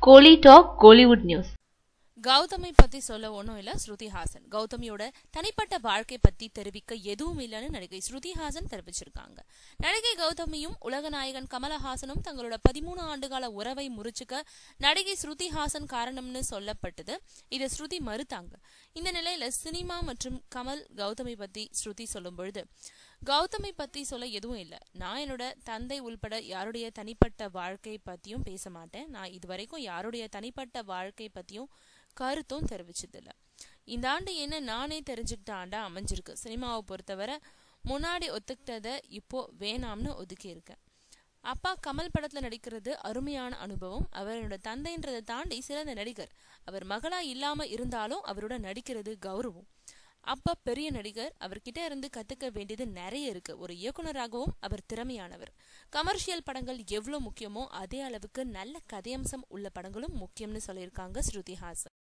கோலி talk Kollywood news. கௌதமை பத்தி சொல்ல ஒன்றும் இல்ல. ஸ்ருதி ஹாசன் கௌதமியோட தனிப்பட்ட வாழ்க்கை பத்தி தெரிவிக்க எதுவும் இல்லைன்னு நடிகை ஸ்ருதி ஹாசன் தெரிவிச்சிருக்காங்க. நடிகை கௌதமியும் உலக நாயகன் கமலஹாசனும் தங்களோட 13 ஆண்டுகால உறவை முறிச்சுக்க நடிகை ஸ்ருதி ஹாசன் காரணம்னு சொல்லப்பட்டது. இதை ஸ்ருதி மறுத்தாங்க. இந்த நிலையில சினிமா மற்றும் கமல் கௌதமி பத்தி ஸ்ருதி சொல்லும் பொழுது, கௌதமி பத்தி சொல்ல எதுவும் இல்ல. நான் என்னோட தந்தை உள்பட யாருடைய தனிப்பட்ட வாழ்க்கை பத்தியும் பேச மாட்டேன். நான் இதுவரைக்கும் யாருடைய தனிப்பட்ட வாழ்க்கை பத்தியும் கருத்தும் தெரிவிச்சதில்ல. இந்த ஆண்டு என்ன நானே தெரிஞ்சுக்கிட்ட ஆண்டா அமைஞ்சிருக்கு. சினிமாவை பொறுத்தவரை முன்னாடி ஒத்துக்கிட்டதை இப்போ வேணாம்னு ஒதுக்கி இருக்கேன். அப்பா கமல் படத்துல நடிக்கிறது அருமையான அனுபவம். அவர் என்னோட தந்தைன்றதை தாண்டி சிறந்த நடிகர். அவர் மகளா இல்லாம இருந்தாலும் அவரோட நடிக்கிறது கௌரவம். அப்பா பெரிய நடிகர். அவர்கிட்ட இருந்து கத்துக்க வேண்டியது நிறைய இருக்கு. ஒரு இயக்குனராகவும் அவர் திறமையானவர். கமர்ஷியல் படங்கள் எவ்வளவு முக்கியமோ அதே அளவுக்கு நல்ல கதையம்சம் உள்ள படங்களும் முக்கியம்னு சொல்லியிருக்காங்க ஸ்ருதி ஹாசன்.